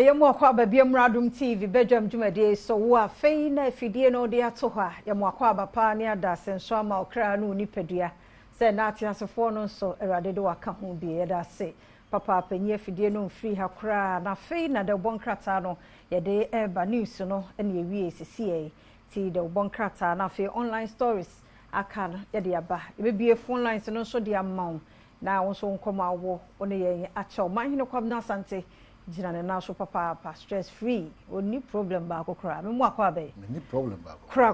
Yamo kwa Badwam Adom TV Badwam Jumade so wa fei na fidie no de ato ha yamo kwa bapa ne ada senso ama okra no nipadua se na ate asefo no so erade de waka ho bi yeda se papa panye fidie no free ha kra na fei na de bonkrata no ye de eba news no ene ewie sisi ti de bonkrata na fei online stories aka no ye de aba e be phone lines no so de amount na won so nkoma awo one ye acho man hino kwam na sante Jinane na so papa stress free oni problem ba ko kra me mu akwa be ni problem ba kra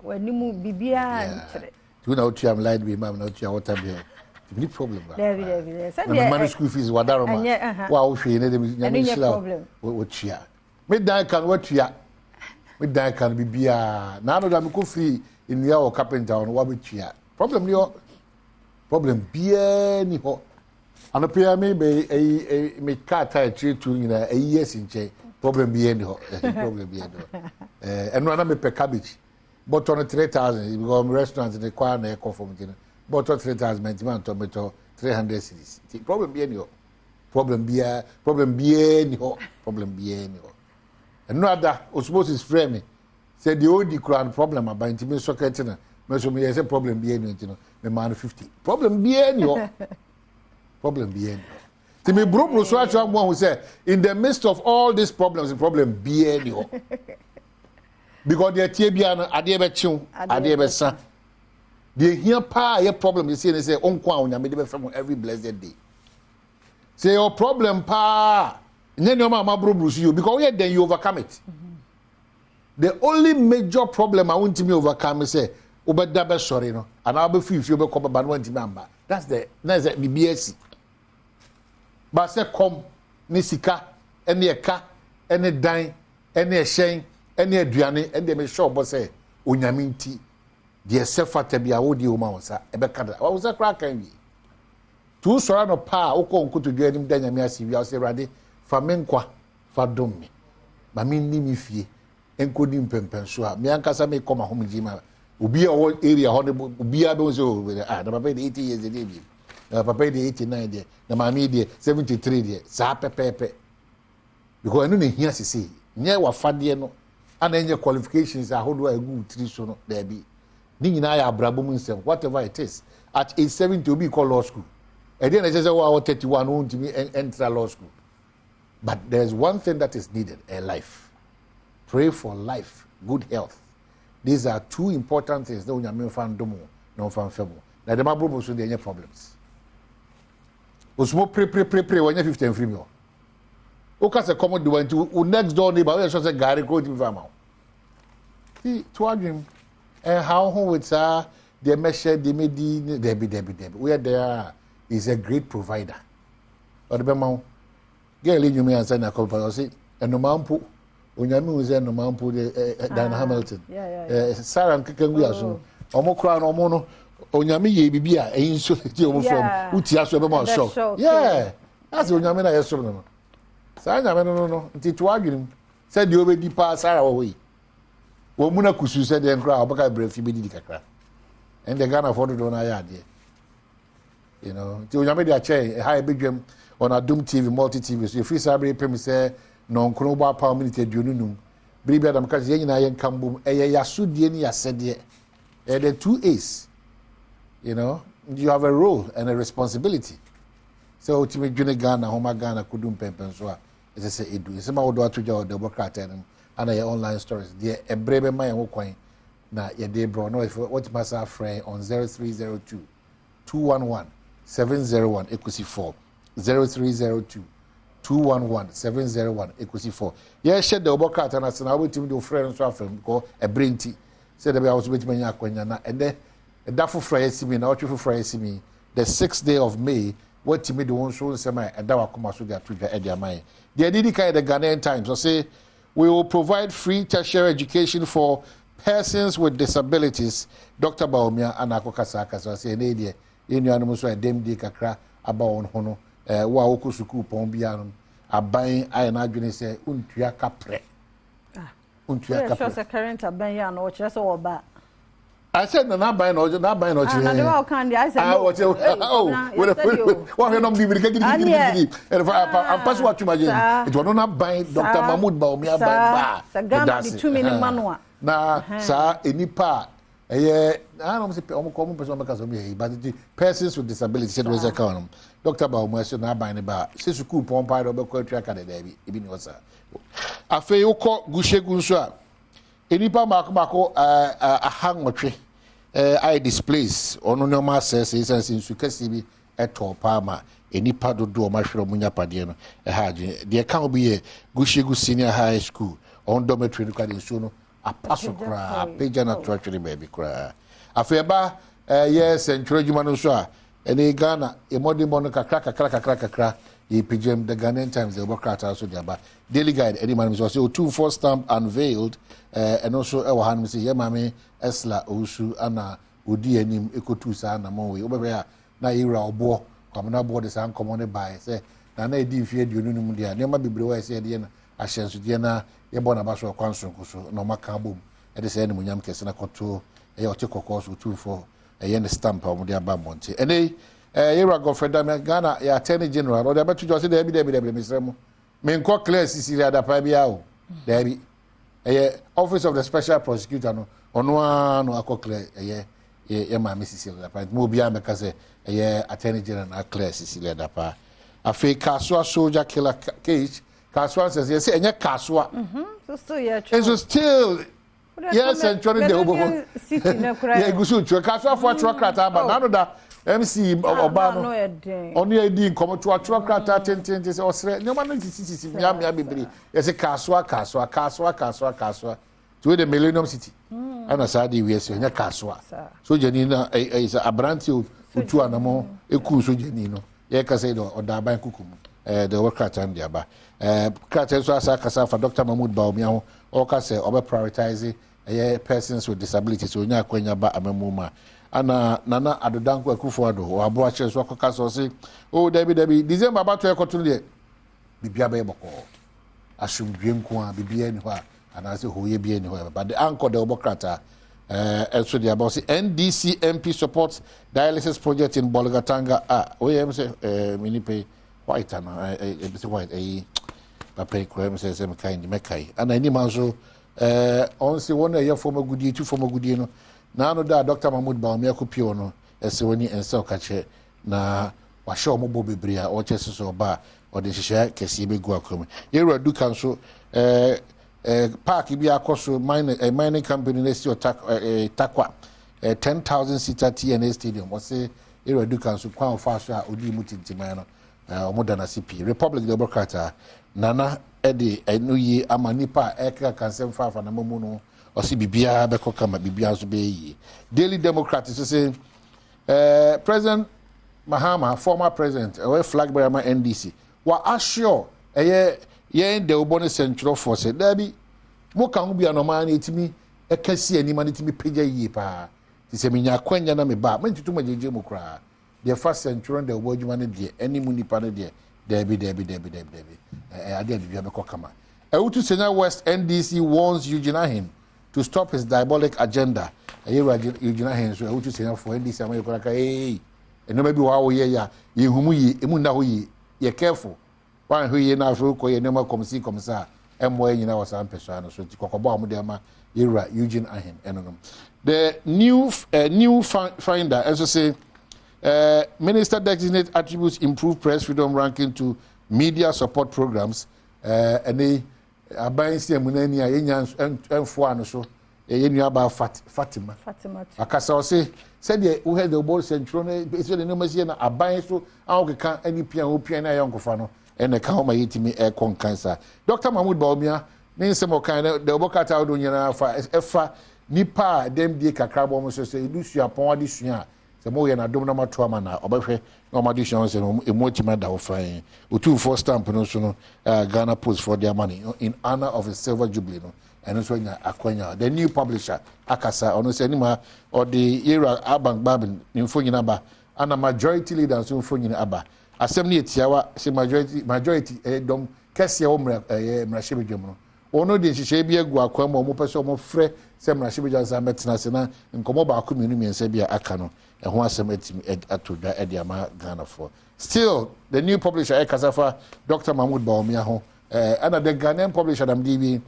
we ni mu bibia ntere tu na otu am light be mam na otu water be ni problem ba David say the man school fees wadaro ma wa wo hwe ne dem nyame shira wo tua me dan kan wo tua me dan kan bibia na no da me ko free enia o carpenter on wa be tua problem bia ni ho ano pia me be me car tire treatu nyina years nche problem bi eni ho problem bi eni eno na me pe cabbage but on 3000 because restaurant in the kwa na e conform tin but 3000 man tomato 300 cedis problem bi eni ho problem bi eni ho eno ada osmosis is frame say the old crown problem about me socket na me so me say problem bi eni ntino me man 50 problem bi eni ho problem be any. To me, bro, so I who say in the midst of all these problems, the problem be any. Because the TBN adebe san. They hear pa your problem. You see, they say on from every blessed day. Say your problem pa. Then your mama bro you because then you overcome it. The only major problem I want to me overcome is say obeda sorry no, and I'll be free if you be come ban want member. That's the BBSC. But say come ni sika ene eka ene dan ene ehyen ene aduane ene me sure bo say onyame nti de sefata bia wo de o ma wonsa ebe kada wo say kra kan wi tu sora no pa wo nkoto dua nim da nyame asi wi wo say rade fa menkwa fa dom me ma me ni mi fie enko di mpempen so a me ankasa me koma hom jima obi a wo area ho ne obi a be wo say na papa de 80 years de bi papa de 89 de na mami de 73 de sa pepepe because enu ne hia sisi nye wa fade no ana enye qualifications a hodo a good three so no there be ni nyina ya abrabom nsem whatever it is at age 70 obi call law school e dey na say wa 31 won to me enter law school but there's one thing that is needed a life. Pray for life, good health. These are two important things that we fan domo no fan femo na dem abrobo so dey problems. Osmo pray when you 15 free me. O ka se come do want to next door neighbor we so say gari go di fama. See to adwim how with the measure the medi debi we are there is a great provider. Or the man girl you me answer na call for say eno mampo onyame u say eno mampo de Dan Hamilton. Sarah nkekengu aso. Omo kra na omo no onyame ye bibia enso ti omo from utia so be ma shock. Yeah, that's onyame na yeso no. Sa nyame no nti to adwunim say de obedi pa Sarah wo we. Wo mu na kusu say de nkra obaka brefi be di kakra. And the Ghana for do na ya de. You know, ti onyame de a che high Badwam on Adom TV multi TV so if you sabre pem say no nkro ba pa minute aduonunum. Bibia dam ka ye nyina ye nkambom eye yasodie ni yasede. The two A's, you know, you have a role and a responsibility. So, to me, Ghana, Homa Ghana, Kudum Pempenswa, as I say, it do. Some of the two the Democrat and your online stories. Dear, a brave man who coin. Now, your day, bro, no, if what must have friend on 0302 211 701 equals 4 0302 211 701 equals 4. Yeah, shed the Democrat and I said, I will team the friends from go a brainty. Said I was with me and then that for Friday me now for Friday me the 6th day of May what to me the one show semi and that will come so get to the idea mine. The idea the Ghanaian Times will say we will provide free tertiary education for persons with disabilities. Dr. Baumia and Akokasaka so say ne dia enu anum so dem di kakra aba won ho no wa okusuku pon bia no aban aye na adwene say untua kapre. Sure, current aban ya no kire so oba. I said na buy no na buy no chi. Na de wa kan I said no. What we don't be gidi. And I'm pass what you imagine. It was not buy Dr. Mahmoud Baumia ba. Sa gama di 2 minute manual. Na sa enipa I don't say common person make us but the persons with disabilities said was account. Dr. Baumia so na buy ne ba. Say school pon pa do be kwa track at there bi ni osa. Afei ukọ Gushegu nso a enipa mako ahangotwe I displace ono no ma access sense nsu kase bi eto pa ma enipa dodo ma hwere munya pade no haje de ka obi ye Gushegu Senior High School on dormitory no kwade nsu no apaso kra peja na to atwere baby kra afei ba ye central juma no so a ene Ghana e modern no kakra ye pgm the Ghanaian Times the Bokrata so diaba daily guide any man so 24 stamp unveiled and also e wa han say ye mame esla osu ana odi anim ekotu sa na mo we obebe a na yira obo kwamna board sa nkomo ne bai say na edi mfie aduonu num dia ne ma bebre wa say de na ahyenso de na ye bo na ba so kwanso nkoso no maka bom e de say ne munyam kese na koto e ye otekoko so 24 e ye ne stamp o mo de aba monte ene Yera Gofreda Ghana ya Attorney General or the betu just dey be misremo me nko clear sisi ada pa bia o dey bi Office of the Special Prosecutor no ono no akọ clear ye ma misisi ada pa mo bia me ka say Attorney General na clear sisi ada pa afei Kasua soldier killer case Kasua says yes enye Kasua so still yes century dey obo city na kura yeah gusu twa Kasua for twa krata ba na no da MC Obano onu edi nkomo to atro krata tentente se osre nyoma no sisi mia bebere yes Kasua to the Millennium City ana sadi we se nya Kasua so jeni na is abranti otu anamo eku so jeni no ye ka say do odaban kukum the work krata ndi aba krata so asa kasa for Dr. Mahmoud Baumia ho o ka say obe prioritize persons with disabilities so nya akwanya ba amamuma ana nana adodanko akufo ado o abo ache so akoka so say o dabi December ba to ekoto de bibia ba eboko asumdwe nko a bibia ni ho a ana say hoye bia ni ho but the anchor the obokrata also the about NDC MP supports dialysis project in Bolgatanga we am say mini pay white ana say white papa ko say me kind me kai ana ni man so on say one year for magudi two for magudi no na no da Dr. Mahmoud Baumia kopio no ese woni ense okache na wa show mo bebre a o chese so ba o de hihye kesi be gu akom yera dukan so park bi akoso mining company na si takwa 10,000 seater TNA stadium o say yera dukan so kwa fa so a odi mutintiman no o moda na CP Republic Democrat nana ede enuyi amanipa ekra kansem fa na mamu no o si bibia be kokama bibia so be yi Daily Democrat so say President Mahama former president we flag bearer NDC wa assure ye de obone central force dabi mo kan bia no ma na etimi ekasi anima na etimi peja yi pa ti se minya kwanya na me ba me ntutu majeje mo kra the first central de obo adwuma ne de animu nipa ne de dabi ade bibia be kokama Ewutu Senior West NDC warns Eugene Ahin to stop his diabolic agenda. Eugene Ahin so Ewutu Senior for NDC am yekora ka eno maybe wa wo ye ya ye humu yi emu na ho yi ye careful wan ho yi na afro ko ye nema komsi komsa emmo nyina wasa ampeso ano so ti kokobo amude ma yera Eugene Ahin enonom. The new finder also say Minister designate attributes improve press freedom ranking to media support programs and they aban si amunani a yenya enfo ano so yenu aba Fatima akasa o say said we had the board central no so the no masi na aban so awokeka ani pia o pia na yonkofa no ene ka homa yetimi kon cancer Dr. Mahmoud Baumia ne nsemo kan the obokata do nyina fa nipa dem die kakra bo mo so say ilusua pon ade sua se mo ye na dom na mato ama na obehwe na omade sua se no emotima da wo fan otu for stamp no so no Ghana Post for their money in honor of his silver jubilee no and so nya akwanya the new publisher akasa ono se anima or the era abank babin info nyina ba ana majority leader so info nyina aba asem ne etiawa se majority dom kese wo mra hye bedwam no ono de hihye bi agu akwa ma omo pese omo frɛ sɛ mrahye bi jansa metena se na nkomo ba ko minu miensa bi aka no ɛho asɛm atimi atodwa ɛde ama Ghana for still the new publisher Kasafa Dr. Mahmoud Bawumia ho and the Ghanaian publisher MDB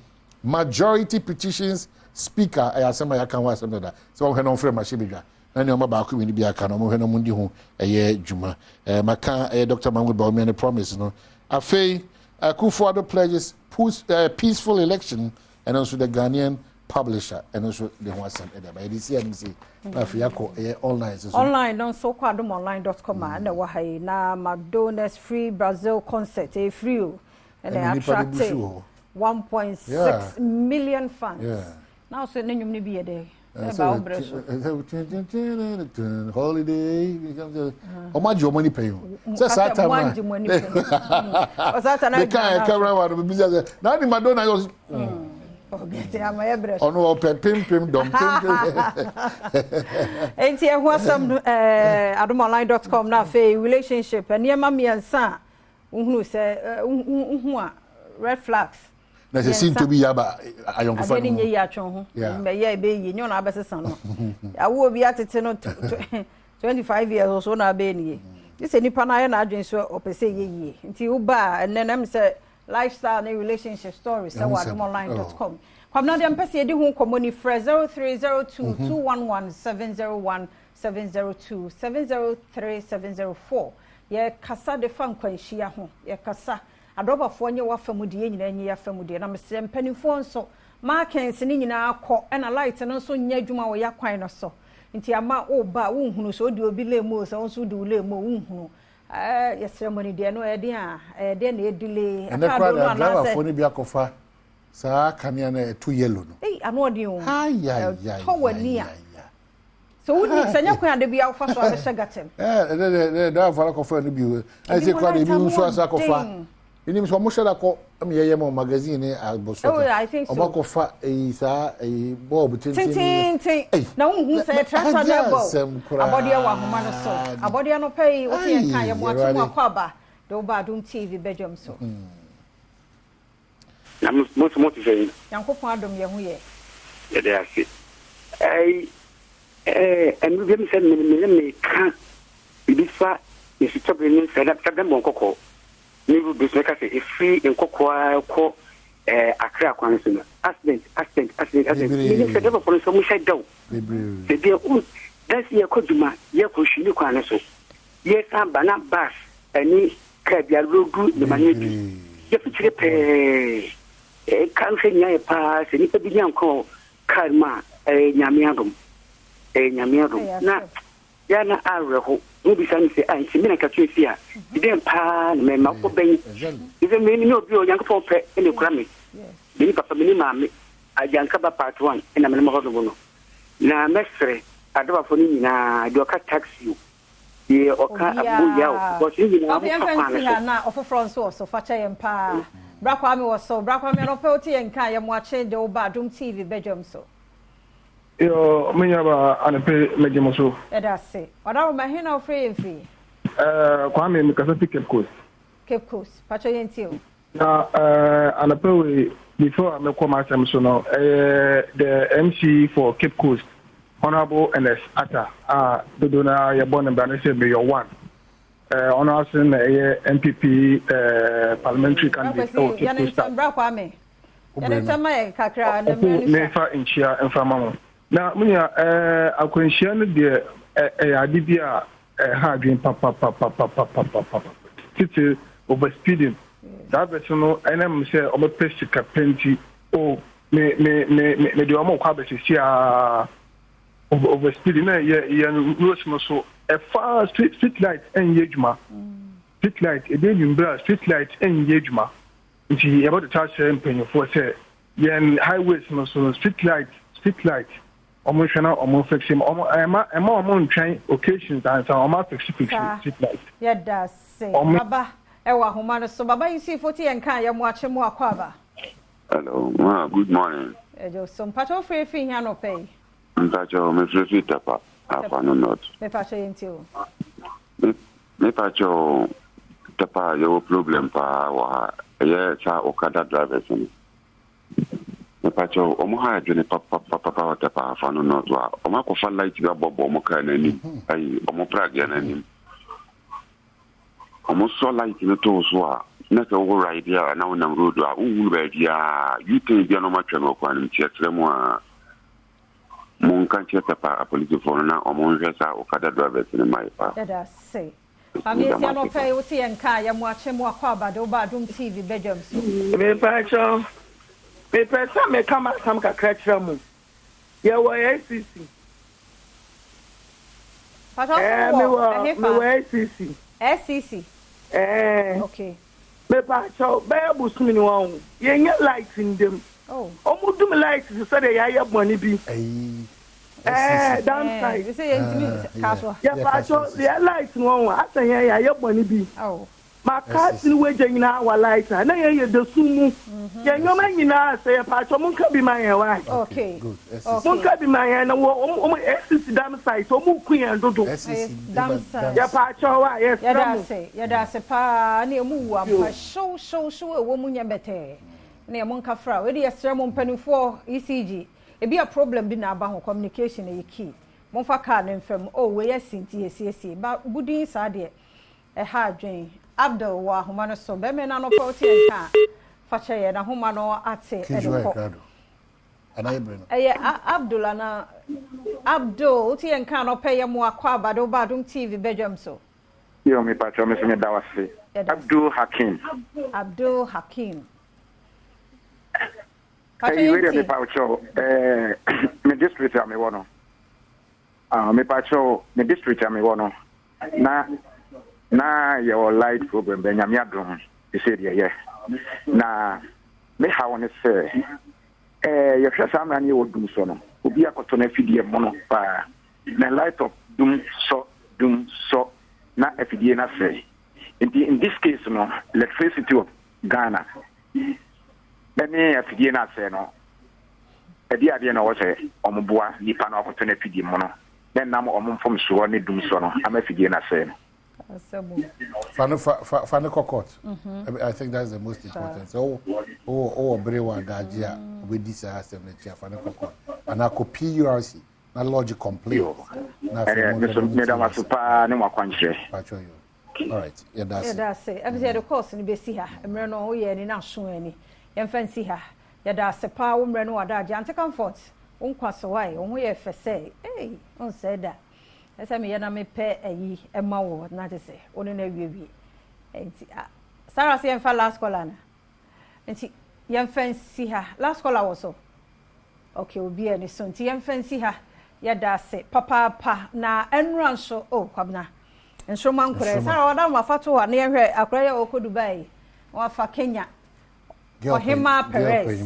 majority petitions speaker ayasema ya kan wa asem da so ho no frɛ mrahye bi dwa na ne omo ba ko minu bi aka no mo hwe no mundi ho ɛyɛ dwuma maka Dr. Mahmoud Bawumia ne promise no afei Akufo-Addo pledges peaceful election and also the Ghanaian publisher and also the one sent by the CNC. Online non so adomonline.com and wahai na Madonna's free Brazil concert free and they attracted 1.6 million fans. Now so nyum ni bi dey. Holiday becomes how much your money pay you? Say Satan. O Satan na camera one business. Now the Madonna was no pim dom Enti e ho asam adomonline.com na fe relationship and yema miensa unhunu se unhu a red flags na se seem to be yaba ayonko fa no ye ya twon ho me ye be yi nyo na abesesa no awo bi atete no 25 years so na be ni this nipa na ye na adwen so opese ye yi nti u ba enenam se lifestyle and relationship stories so adomonline.com kwamna dem pese edi hu komoni frɛ 0302 211 701 702 703 704 ye kasa de fan kwanhia ho ye kasa adobafo nye wafamu de nyina nye yafamu de na mesem panifo nso markens ni nyina akɔ na light no nso nya adwuma wo yakwan no so nti ama o ba wo nhunu so de obi lemo so nso de lemo wo nhunu yeseremony de no ede a de na edile aka do no na se ni bi akofa saa kania na etu yellow no ano ode o ai to wani a so woni sanya kwan de bi afa so abehye gatem da fara kofa no bi ai se kwa de bi nso asa kofa ini so mo shada ko am yeye mo magazine ni agboso o ba ko fa isa bob tintin na unhu se tractor level abode wa homa no so abode no pay o tie kan ye mo ati mo akwa do ba Adom TV Badwam so na mo say yankopon Adom ye hu ye dey ase and we say me kan bi fa is stop ni say that dem bon kokko ni bu bismeka say e free in kokko ko akra kwan so na accident ni say dem for so mo say down the dia that's ye koduma ye ko shini kwan so ye san bana bus ani ka bia rogu ni manyebi ye fitire pe kan se nya pa se ni pe bi nyan ko karma nyame Adom na ya na areho no bi san se an si me na ka twesi a dem pa na me ma ko ben ize me ni obi o yankopon pe ene kura me bi papa me ni ma me ajanka ba part 1 ena me ma ho do no na mesre adoba fo ni nyina de oka taxi ye oka abu ya o si nyina mo pa na ofofro nso so fa cha ye mpa brakwa me wo so brakwa me no pe oti ye nka ye mo ache de oba Adom TV Badwam so yo menyaba anape mejemoso edase odawo mahina ofre free kwa me mekasa Cape Coast pacho yentio na anape we before me come asem so no the MC for Cape Coast Honorable NS Atta dodo na ye born and say mayor 1 honorable MPP parliamentary candidate for Cape Coast brakwa me yanetama kakra na me fa inchia enfama na munya akwanhia no de adibia ha adwen papa titi overspeeding that person no enam say obepesi kapenti o me de omo kwa besia overspeeding na ye rush no so a fast street light engagement street light e dey nyumbra street light engagement nti about the touch empenyo say yen highways no so street light almost na almost fix him almost trying occasions and so almost fix street light yeah that say baba ewa homa no so baba you see 40 en kan ya mo ache mo akwaba hello good morning ejo so mpacho free here no pay mpacho me free tapa apa no not me pacho yentio me pacho tapa yo problem pa wa ye sa okada drivers ni Pacho, Omoha, Jenny Papa, Papa, Fano, not Omako Fan Light, Bomoka, and any, Omopraga, and him. Almost so light in the toes were not over idea, now in road, you think you're no much of one, check them one. Monkanche Papa, a police foreigner, or Monjasa, or Kada drivers in my part. Let us say. I'm here to pay Uti and Kai, I'm watching more Badwam TV, Badwam. Me Pacho. Me person me come ka krakra mu. Ye wo ACC. Me wo ACC. SCC. Okay. Me Pacho, be busumi ni won. Ye nye lights in them. Oh. Omu do me lights so dey ya money bi. Downside. You say Castle. Yeah, Pacho, the lights no one. Asa ya money bi. Oh. Ma kasi we nyina wa light na ye de sumu ye nyoma nyina say Pacho mun ka bi man ye wa. Okay. Good. Mun ka bi man ye na wo SCC dam site o mu kuyan dodo. Dam site. Ya Pacho wa yes. Ya da se pa na emu wa pa show e wo mu nya bete. Na mun ka fra we de yesra mun panifo ECG. E be a problem bi na aba ho communication e key. Mun fa car na mfam we yesinti yesiesie ba budin sa de e ha adwen Abdul wa homa no so be me na no poti nka fa cheye na homa no ate e ko Anayibre no Abdul na Abdul ti nka no peye mo akwa Badwam TV Badwam so yo me pacho me so me da wase Abdul Hakim Hey, wait me pacho me district am wono me pacho me district am wono na your light program be nyame adom e say dey na me ha won say you hwe sam na ne wodum so no obi akoto na fidie mo no pa na light of dum so na fidie na say in this case no electricity of Ghana me fidie na say no edi ade na wo say omoboa nipa na akoto na fidie mo no then na mo omfom so ne dum so no ama fidie na say no Fano court. I think that's the most important. So, Brewa Gajia, with this system, the Fano court. And I copy URC, not logic complete. All right, yeah, that's it. I'm the course in Bessia, and Reno, ye and national any. And fancy her. That's a power, Reno, that Janta comfort. Unquas away, only if I say, hey, on said that. Esa me yana me pe ayi ema wo na te se oni na wiwi enti Sarah se enfa last caller na enti yem fancy ha last caller wo so okay obi eni so enti yem fancy ha ya da se papa na enran so kwabna enso man kure Sarah wada ma fato wa na yehwe akura ya oko Dubai wa fa Kenya Ohima Perez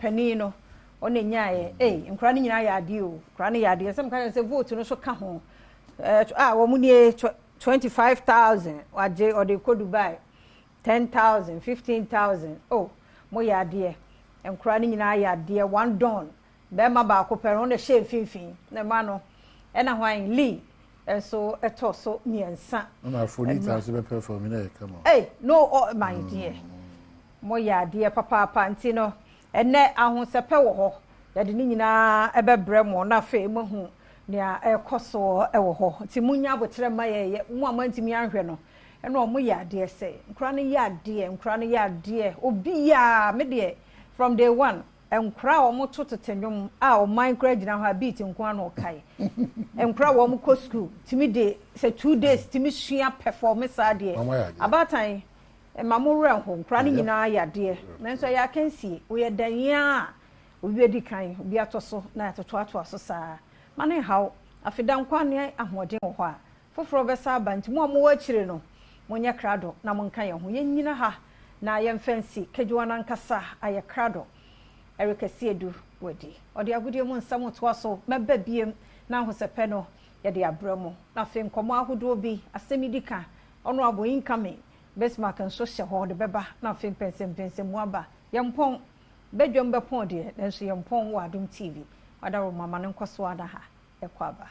penino oni nyae nkura ni nyina ya ade o nkura ni ya ade sem kan se vote no so ka ho wo mu nie 25,000 waje or dey ko Dubai 10,000 15,000 mo ya ade nkura ni nyina ya ade one don be ma ba ko pero na she finfin na ma no e na hwan Lee so eto so miensa na 40,000 be perform na come on no my dear mo ya ade papa nti no ene ahosepe wo ho yade ni nyina ebebre mo na fe mo hu nia ekoso ewo ho nti munya abotre maye mo amantimi ahwe no ene o mo ya ade se nkura ne ya ade obi ya me de from day one nkura o mo tototenwom o minecraft gina ho beat nkwa na okai nkura o mo ko school timi de se 2 days timi sua performance ade abatan mamu ran ho nkura ne nyina ya ade nanso ya kansi wo ye dan ya obi edi kan obi atoso na atoto aso saa mane haw afidan kwane ahoden ho a foforo besa abanti mo mo wachire no monye krado na monka ye ho yenyina ha na ye mfansi kedwa na nkasa aye krado erikasi edu wodi odi agudie mo nsam to aso meba biem na hosepe no ye de abramo na fe nkomo ahodo bi asemidika ono abo incoming besmark nso hye ho de beba na fe pensem mu aba yempon Badwam bepon de nanso yempon wa Adom TV wada wo mama ne nkoso ada ha ekwaba